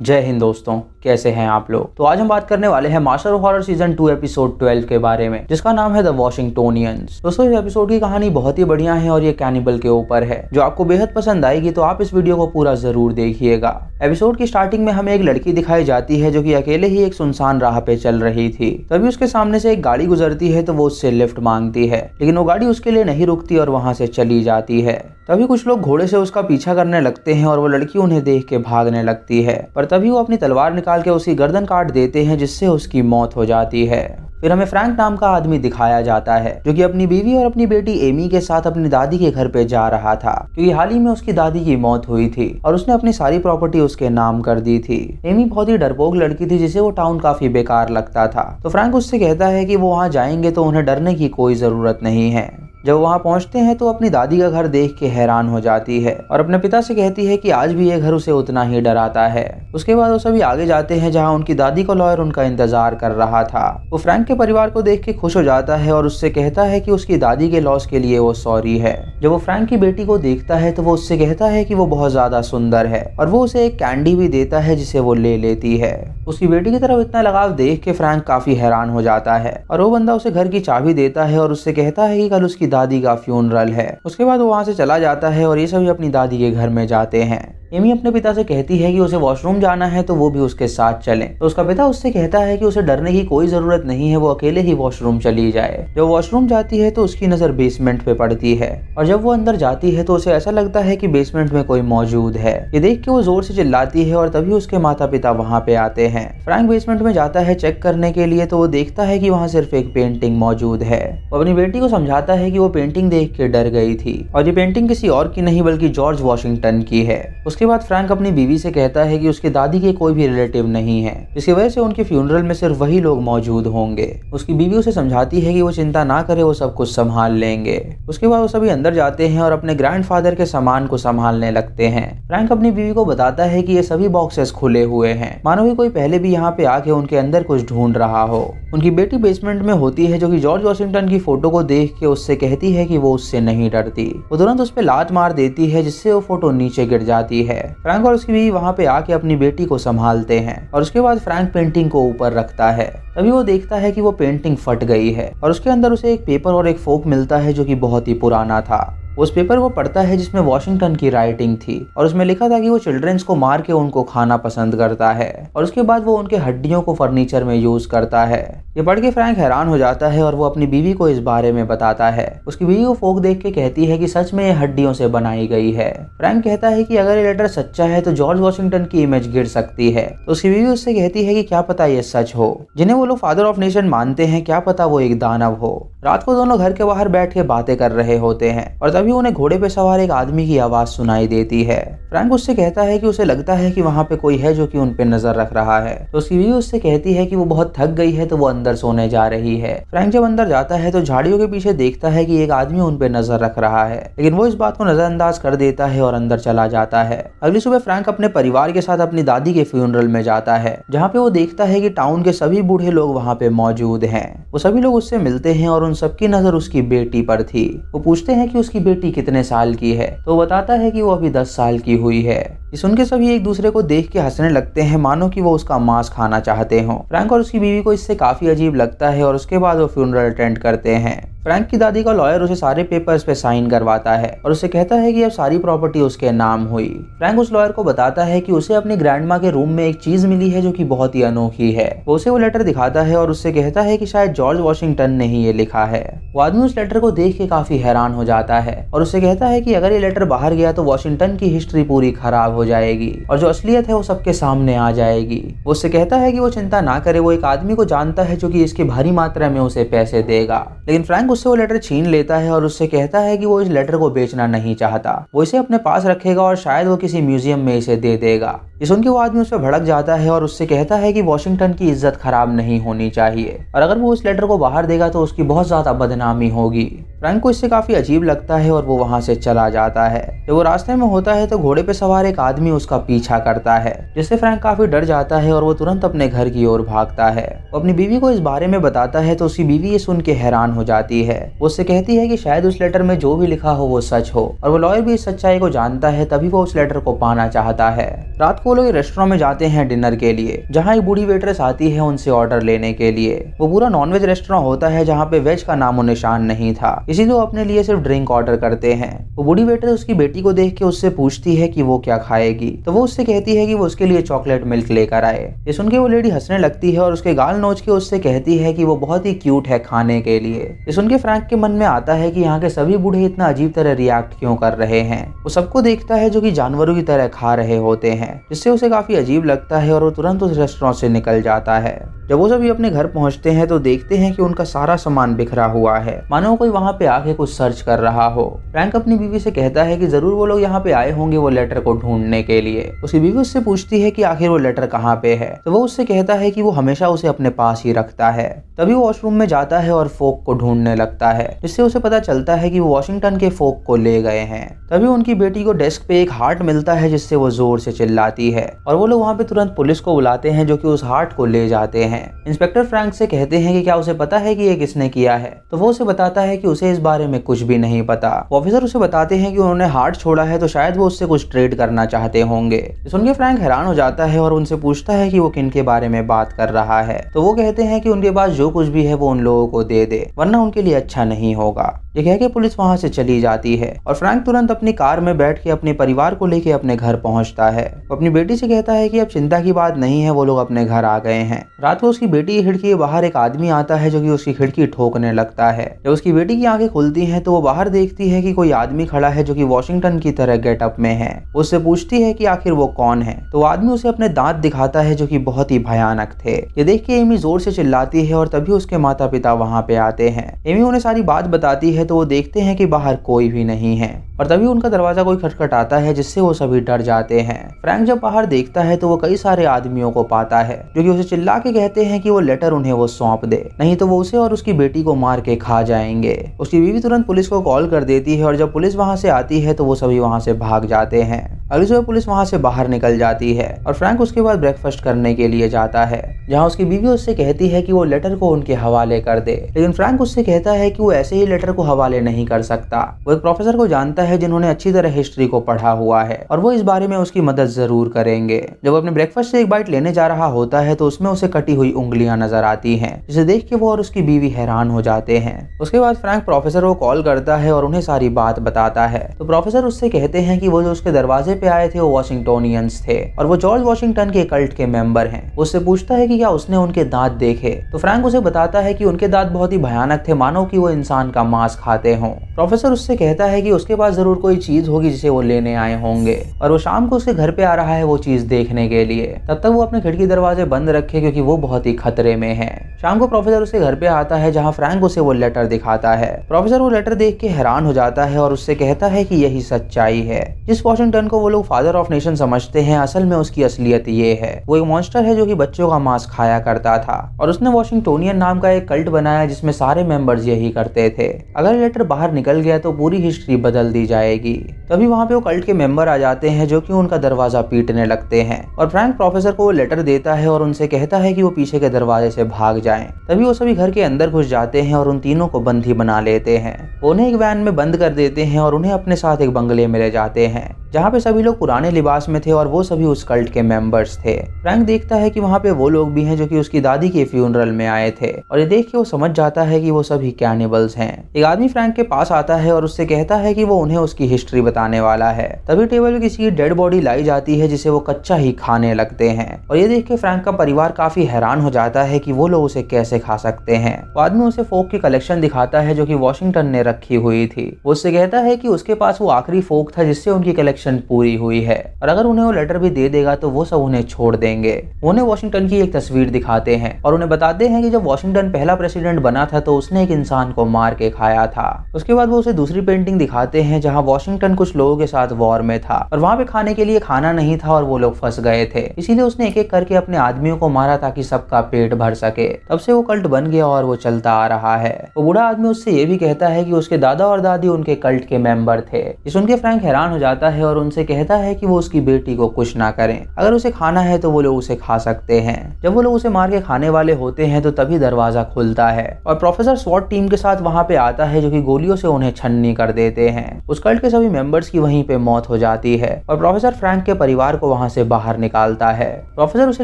जय हिंद दोस्तों, कैसे हैं आप लोग। तो आज हम बात करने वाले हैं master of horror season 2 episode 12 के बारे में, जिसका नाम है द वॉशिंगटोनियंस। दोस्तों इस एपिसोड की कहानी बहुत ही बढ़िया है और ये कैनिबल के ऊपर है, जो आपको बेहद पसंद आएगी। तो आप इस वीडियो को पूरा जरूर देखिएगा। एपिसोड की स्टार्टिंग में हमें एक लड़की दिखाई जाती है जो कि अकेले ही एक सुनसान राह पे चल रही थी। तभी उसके सामने से एक गाड़ी गुजरती है तो वो उससे लिफ्ट मांगती है, लेकिन वो गाड़ी उसके लिए नहीं रुकती और वहां से चली जाती है। तभी कुछ लोग घोड़े से उसका पीछा करने लगते हैं और वो लड़की उन्हें देख के भागने लगती है, पर तभी वो अपनी तलवार निकाल के उसकी गर्दन काट देते हैं, जिससे उसकी मौत हो जाती है। फिर हमें फ्रैंक नाम का आदमी दिखाया जाता है, जो कि अपनी बीवी और अपनी बेटी एमी के साथ अपनी दादी के घर पे जा रहा था, क्योंकि हाल ही में उसकी दादी की मौत हुई थी और उसने अपनी सारी प्रॉपर्टी उसके नाम कर दी थी। एमी बहुत ही डरपोक लड़की थी, जिसे वो टाउन काफी बेकार लगता था। तो फ्रैंक उससे कहता है कि वो वहाँ जाएंगे तो उन्हें डरने की कोई जरूरत नहीं है। जब वहाँ पहुँचते हैं तो अपनी दादी का घर देख के हैरान हो जाती है और अपने पिता से कहती है कि आज भी ये घर उसे उतना ही डराता है। उसके बाद वो सभी आगे जाते हैं, जहाँ उनकी दादी का लॉयर उनका इंतजार कर रहा था। वो फ्रैंक के परिवार को देख के खुश हो जाता है और उससे कहता है कि उसकी दादी के लॉस के लिए वो सॉरी है। जब वो फ्रैंक की बेटी को देखता है तो वो उससे कहता है कि वो बहुत ज्यादा सुंदर है और वो उसे एक कैंडी भी देता है, जिसे वो ले लेती है। उसकी बेटी की तरफ इतना लगाव देख के फ्रैंक काफी हैरान हो जाता है और वो बंदा उसे घर की चाबी देता है और उससे कहता है कि कल उसकी दादी का फ्यूनरल है। उसके बाद वो वहाँ से चला जाता है और ये सभी अपनी दादी के घर में जाते हैं। एमी अपने पिता से कहती है कि उसे वॉशरूम जाना है तो वो भी उसके साथ चले। तो उसका पिता उससे कहता है कि उसे डरने की कोई जरूरत नहीं है, वो अकेले ही वॉशरूम चली जाए। जब वॉशरूम जाती है तो उसकी नजर बेसमेंट पे पड़ती है और जब वो अंदर जाती है तो उसे ऐसा लगता है कि बेसमेंट में कोई मौजूद है। ये देख के वो जोर से चिल्लाती है और तभी उसके माता पिता वहाँ पे आते हैं। फ्रैंक बेसमेंट में जाता है चेक करने के लिए, तो वो देखता है कि वहाँ सिर्फ एक पेंटिंग मौजूद है। वो अपनी बेटी को समझाता है कि वो पेंटिंग देख के डर गई थी और ये पेंटिंग किसी और की नहीं बल्कि जॉर्ज वॉशिंगटन की है। उसके बाद फ्रैंक अपनी बीवी से कहता है कि उसकी दादी के कोई भी रिलेटिव नहीं है, जिसकी वजह से उनके फ्यूनरल में सिर्फ वही लोग मौजूद होंगे। उसकी बीवी उसे समझाती है कि वो चिंता ना करे, वो सब कुछ संभाल लेंगे। उसके बाद वो सभी अंदर जाते हैं और अपने ग्रैंडफादर के सामान को संभालने लगते हैं। फ्रैंक अपनी बीवी को बताता है कि ये सभी बॉक्सेस खुले हुए हैं, मानो कि कोई पहले भी यहाँ पे आके उनके अंदर कुछ ढूंढ रहा हो। उनकी बेटी बेसमेंट में होती है, जो कि जॉर्ज वॉशिंगटन की फोटो को देख के उससे कहती है कि वो उससे नहीं डरती। वो तुरंत उस पर लात मार देती है, जिससे वो फोटो नीचे गिर जाती है। फ्रैंक और उसकी बीवी वहाँ पे आके अपनी बेटी को संभालते हैं और उसके बाद फ्रैंक पेंटिंग को ऊपर रखता है। तभी वो देखता है कि वो पेंटिंग फट गई है और उसके अंदर उसे एक पेपर और एक फोक मिलता है, जो कि बहुत ही पुराना था। उस पेपर को पढ़ता है जिसमें वॉशिंगटन की राइटिंग थी और उसमें लिखा था कि वो चिल्ड्रंस को मार के उनको खाना पसंद करता है और उसके बाद वो उनके हड्डियों को फर्नीचर में यूज करता है। ये पढ़ के फ्रैंक हैरान हो जाता है और वो अपनी बीवी को इस बारे में बताता है। उसकी बीवी को फोक देख के कहती है कि सच में ये हड्डियों से बनाई गई है। फ्रैंक कहता है कि अगर ये लेटर सच्चा है तो जॉर्ज वॉशिंगटन की इमेज गिर सकती है। तो उसकी बीवी उससे कहती है कि क्या पता ये सच हो, जिन्हें वो लोग फादर ऑफ नेशन मानते हैं, क्या पता वो एक दानव हो। रात को दोनों घर के बाहर बैठ के बातें कर रहे होते हैं और तभी उन्हें घोड़े पे सवार एक आदमी की आवाज सुनाई देती है। फ्रैंक उससे कहता है कि उसे लगता है कि वहाँ पे कोई है जो कि उन पे नजर रख रहा है। तो उसकी बीवी उससे कहती है कि वो बहुत थक गई है तो वो अंदर सोने जा रही है। फ्रैंक जब अंदर जाता है तो झाड़ियों के पीछे देखता है कि एक आदमी उन पे नजर रख रहा है, लेकिन वो इस बात को नजरअंदाज कर देता है और अंदर चला जाता है। अगली सुबह फ्रैंक अपने परिवार के साथ अपनी दादी के फ्यूनरल में जाता है, जहाँ पे वो देखता है कि टाउन के सभी बूढ़े लोग वहाँ पे मौजूद हैं। वो सभी लोग उससे मिलते हैं और उन सबकी नजर उसकी बेटी पर थी। वो पूछते हैं कि उसकी बेटी कितने साल की है, तो वो बताता है कि वो अभी 10 साल की हुई है। ये सुन के सभी एक दूसरे को देख के हंसने लगते हैं, मानो कि वो उसका मांस खाना चाहते हो। फ्रैंक और उसकी बीवी को इससे काफी अजीब लगता है और उसके बाद वो फ्यूनरल अटेंड करते हैं। फ्रैंक की दादी का लॉयर उसे सारे पेपर्स पे साइन करवाता है और उसे कहता है कि अब सारी प्रॉपर्टी उसके नाम हुई। फ्रैंक उस लॉयर को बताता है कि उसे अपनी ग्रैंडमा के रूम में एक चीज मिली है जो कि बहुत ही अनोखी है। वो उसे वो लेटर दिखाता है और उससे कहता है कि शायद जॉर्ज वॉशिंगटन ने ही ये लिखा है। वो आदमी उस लेटर को देख के काफी हैरान हो जाता है और उससे कहता है कि अगर ये लेटर बाहर गया तो वॉशिंगटन की हिस्ट्री पूरी खराब हो जाएगी और जो असलियत है वो सबके सामने आ जाएगी। वो उससे कहता है कि वो चिंता ना करे, वो एक आदमी को जानता है जो कि इसकी भारी मात्रा में उसे पैसे देगा। लेकिन फ्रैंक उससे वो लेटर छीन लेता है और उससे कहता है कि वो इस लेटर को बेचना नहीं चाहता, वो इसे अपने पास रखेगा और शायद वो किसी म्यूजियम में इसे दे देगा। ये सुन के वो आदमी उस पर भड़क जाता है और उससे कहता है कि वॉशिंगटन की इज्जत खराब नहीं होनी चाहिए और अगर वो उस लेटर को बाहर देगा तो उसकी बहुत ज्यादा बदनामी होगी। फ्रैंक को इससे काफी अजीब लगता है और वो वहां से चला जाता है। जब वो रास्ते में होता है तो घोड़े पे सवार एक आदमी उसका पीछा करता है, जिससे फ्रैंक काफी डर जाता है और वो तुरंत अपने घर की ओर भागता है। वो अपनी बीवी को इस बारे में बताता है तो उसकी बीवी ये सुन के हैरान हो जाती है। वो उससे कहती है कि शायद उस लेटर में जो भी लिखा हो वो सच हो और वो लॉयर भी इस सच्चाई को जानता है, तभी वो उस लेटर को पाना चाहता है। रात को वो लोग रेस्टोरेंट में जाते हैं डिनर के लिए, जहाँ एक बूढ़ी वेट्रेस आती है उनसे ऑर्डर लेने के लिए। वो पूरा नॉनवेज रेस्टोरेंट होता है जहाँ पे वेज का नामो निशान नहीं था, इसीलिए वो अपने लिए सिर्फ ड्रिंक ऑर्डर करते हैं। वो बूढ़ी वेट्रेस उसकी बेटी को देख के उससे पूछती है कि वो क्या खाएगी, तो वो उससे कहती है कि वो उसके लिए चॉकलेट मिल्क लेकर आए। ये सुन के वो लेडी हंसने लगती है और उसके गाल नोच के उससे कहती है कि वो बहुत ही क्यूट है खाने के लिए। ये सुन के फ्रैंक के मन में आता है कि यहाँ के सभी बूढ़े इतना अजीब तरह रिएक्ट क्यों कर रहे हैं। वो सबको देखता है जो कि जानवरों की तरह खा रहे होते हैं, जिससे उसे काफी अजीब लगता है और वो तुरंत उस रेस्टोरेंट से निकल जाता है। जब वो सभी अपने घर पहुंचते हैं तो देखते हैं कि उनका सारा सामान बिखरा हुआ है, मानो कोई वहां पे आके कुछ सर्च कर रहा हो। फ्रैंक अपनी बीवी से कहता है कि जरूर वो लोग यहाँ पे आए होंगे वो लेटर को ढूंढने के लिए। उसकी बीवी उससे पूछती है कि आखिर वो लेटर कहाँ पे है, तो वो उससे कहता है कि वो हमेशा उसे अपने पास ही रखता है। तभी वो वॉशरूम में जाता है और फोक को ढूंढने लगता है, जिससे उसे पता चलता है कि वो वॉशिंगटन के फोक को ले गए हैं। तभी उनकी बेटी को डेस्क पे एक हार्ट मिलता है, जिससे वो जोर से चिल्लाती है और वो लोग वहाँ पे तुरंत पुलिस को बुलाते हैं, जो कि उस हार्ट को ले जाते हैं। इंस्पेक्टर फ्रैंक से कहते हैं कि क्या उसे पता है कि ये किसने किया है, तो वो उसे बताता है कि उसे इस बारे में कुछ भी नहीं पता। ऑफिसर उसे बताते हैं कि उन्होंने हार्ट छोड़ा है, तो शायद वो उससे कुछ ट्रेड करना चाहते होंगे। सुन के फ्रैंक हैरान हो जाता है और उनसे पूछता है कि वो किन के बारे में बात कर रहा है, तो वो कहते हैं कि उनके पास जो कुछ भी है वो उन लोगों को दे दे, वरना उनके लिए अच्छा नहीं होगा। ये कह के पुलिस वहां से चली जाती है और फ्रैंक तुरंत अपनी कार में बैठ के अपने परिवार को लेके अपने घर पहुंचता है। वो अपनी बेटी से कहता है कि अब चिंता की बात नहीं है, वो लोग अपने घर आ गए हैं। रात को उसकी बेटी की खिड़की के बाहर एक आदमी आता है, जो कि उसकी खिड़की ठोकने लगता है। जब उसकी बेटी की आंखें खुलती हैं तो वो बाहर देखती है कि कोई आदमी खड़ा है जो कि वॉशिंगटन की तरह गेटअप में है। उससे पूछती है कि आखिर वो कौन है, तो वो आदमी उसे अपने दांत दिखाता है जो कि बहुत ही भयानक थे। ये देख के एमी जोर से चिल्लाती है और तभी उसके माता पिता वहाँ पे आते हैं। एमी उन्हें सारी बात बताती है तो वो देखते हैं कि बाहर कोई भी नहीं है और तभी उनका दरवाजा कोई खटखटाता है, जिससे वो सभी डर जाते हैं। फ्रैंक जब बाहर देखता है तो वो कई सारे आदमियों को पाता है, जो कि उसे चिल्ला के कहते हैं कि वो लेटर उन्हें वो सौंप दे, नहीं तो वो उसे और उसकी बेटी को मार के खा जाएंगे। उसकी बीवी तुरंत पुलिस को कॉल कर देती है और जब पुलिस वहां से आती है तो वो सभी वहां से भाग जाते हैं। अगली सुबह पुलिस वहां से बाहर निकल जाती है और फ्रैंक उसके बाद ब्रेकफास्ट करने के लिए जाता है, जहां उसकी बीवी उससे कहती है कि वो लेटर को उनके हवाले कर दे, लेकिन फ्रैंक उससे कहता है कि वो ऐसे ही लेटर को हवाले नहीं कर सकता। वो एक प्रोफेसर को जानता है जिन्होंने अच्छी तरह हिस्ट्री को पढ़ा हुआ है और वो इस बारे में उसकी मदद जरूर करेंगे। जब वो अपने ब्रेकफास्ट से एक बाइट लेने जा रहा होता है तो उसमें उसे कटी हुई उंगलियां नजर आती हैं, जिसे देख के वो और उसकी बीवी हैरान हो जाते हैं। उसके बाद फ्रैंक प्रोफेसर को कॉल करता है और उन्हें सारी बात बताता है, तो प्रोफेसर उससे कहते हैं कि वो जो उसके दरवाजे पे आए थे वो वॉशिंगटोनियंस थे और वो जॉर्ज वॉशिंगटन के कल्ट के मेंबर हैं। उससे पूछता है कि क्या उसने उनके दांत देखे, तो फ्रैंक उसे बताता है कि उनके दांत बहुत ही भयानक थे, मानो कि वो इंसान का मांस खाते हों। प्रोफेसर उससे कहता है कि उसके पास जरूर कोई चीज होगी जिसे वो लेने आए होंगे और वो शाम को उसके घर पे आ रहा है वो चीज देखने के लिए। तब तक वो अपने खिड़की दरवाजे बंद रखे क्योंकि वो बहुत ही खतरे में है। शाम को प्रोफेसर उसके घर पे आता है, जहाँ फ्रैंक उसे वो लेटर दिखाता है। प्रोफेसर वो लेटर देख के हैरान हो जाता है और उससे कहता है कि यही सच्चाई है। जिस वॉशिंगटन को वो लोग फादर ऑफ नेशन समझते हैं, असल में उसकी असलियत ये है, वो एक मॉन्स्टर है जो कि बच्चों का मांस खाया करता था और उसने वॉशिंगटोनियन नाम का एक कल्ट बनाया जिसमें सारे मेंबर्स यही करते थे। अगर लेटर बाहर निकल गया तो पूरी हिस्ट्री बदल दी जाएगी। तभी वहाँ पे वो कल्ट के मेंबर आ जाते हैं जो कि उनका दरवाजा पीटने लगते हैं और फ्रैंक प्रोफेसर को वो लेटर देता है और उनसे कहता है कि वो पीछे के दरवाजे से भाग जाएं। तभी वो सभी घर के अंदर घुस जाते हैं और उन तीनों को बंदी बना लेते हैं। उन्हें एक वैन में बंद कर देते हैं और उन्हें अपने साथ एक बंगले में ले जाते हैं, जहाँ पे सभी लोग पुराने लिबास में थे और वो सभी उस कल्ट के मेंबर्स थे। फ्रैंक देखता है कि वहाँ पे वो लोग भी हैं जो कि उसकी दादी के फ्यूनरल में आए थे और ये देख के वो समझ जाता है कि वो सभी कैनिबल्स हैं। एक आदमी फ्रैंक के पास आता है और उससे कहता है कि वो उन्हें उसकी हिस्ट्री बताने वाला है। तभी टेबल पे किसी की डेड बॉडी लाई जाती है जिसे वो कच्चा ही खाने लगते हैं और ये देख के फ्रैंक का परिवार काफी हैरान हो जाता है कि वो लोग उसे कैसे खा सकते हैं। वो आदमी उसे फोक की कलेक्शन दिखाता है जो कि वॉशिंगटन ने रखी हुई थी। वो उससे कहता है कि उसके पास वो आखिरी फोक था जिससे उनकी कलेक्शन पूरी हुई है और अगर उन्हें वो लेटर भी दे देगा तो वो सब उन्हें छोड़ देंगे। उन्हें वॉशिंगटन की एक तस्वीर दिखाते हैं और उन्हें बताते हैं कि जब वॉशिंगटन पहला प्रेसिडेंट बना था तो उसने एक इंसान को मार के खाया था। उसके बाद वो उसे दूसरी पेंटिंग दिखाते हैं जहाँ वॉशिंगटन कुछ लोगों के साथ वॉर में था और वहाँ पे खाने के लिए खाना नहीं था और वो लोग फंस गए थे, इसीलिए उसने एक एक करके अपने आदमियों को मारा ताकि सबका पेट भर सके। तब से वो कल्ट बन गया और वो चलता आ रहा है। वो बूढ़ा आदमी उससे ये भी कहता है कि उसके दादा और दादी उनके कल्ट के मेंबर थे। ये सुन के फ्रैंक हैरान हो जाता है और उनसे कहता है कि वो उसकी बेटी को कुछ ना करें, अगर उसे खाना है तो वो लोग उसे खा सकते हैं। जब वो लोग उसे मार के खाने वाले होते हैं तो तभी दरवाजा खुलता है और प्रोफेसर स्वॉट टीम के साथ वहाँ पे आता है जो कि गोलियों से उन्हें छन्नी कर देते हैं। उस कल्ट के सभी मेंबर मेंबर्स की वहीं पे मौत हो जाती है और प्रोफेसर फ्रैंक के परिवार को वहां से बाहर निकालता है। प्रोफेसर उसे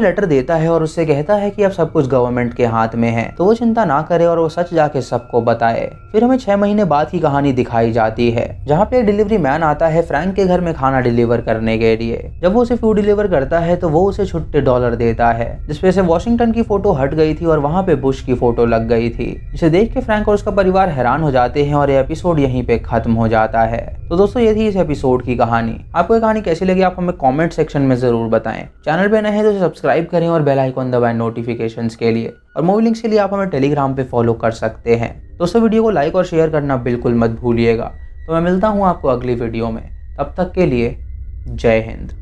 लेटर देता है और उससे कहता है कि अब सब कुछ गवर्नमेंट के हाथ में है, तो वो चिंता ना करे और वो सच जाके सबको बताए। फिर हमें 6 महीने बाद की कहानी दिखाई जाती है, जहाँ पे एक डिलीवरी मैन आता है फ्रैंक के घर में खाना डिलीवर करने के लिए। जब वो उसे फूड डिलीवर करता है तो वो उसे छुट्टे $, देता है, जिसपे से वॉशिंगटन की फोटो हट गई थी और वहाँ पे बुश की फोटो लग गई थी, जिसे देख के फ्रैंक और उसका परिवार हैरान हो जाते हैं और ये एपिसोड यहीं पे खत्म हो जाता है। तो दोस्तों ये थी इस एपिसोड की कहानी। आपको ये कहानी कैसी लगी आप हमें कमेंट सेक्शन में जरूर बताएं। चैनल पे नए हैं तो सब्सक्राइब करें और बेल आइकन दबाएं नोटिफिकेशंस के लिए, और मूवी लिंक्स के लिए आप हमें टेलीग्राम पे फॉलो कर सकते हैं। दोस्तों वीडियो को लाइक और शेयर करना बिल्कुल मत भूलिएगा। तो मैं मिलता हूँ आपको अगली वीडियो में, तब तक के लिए जय हिंद।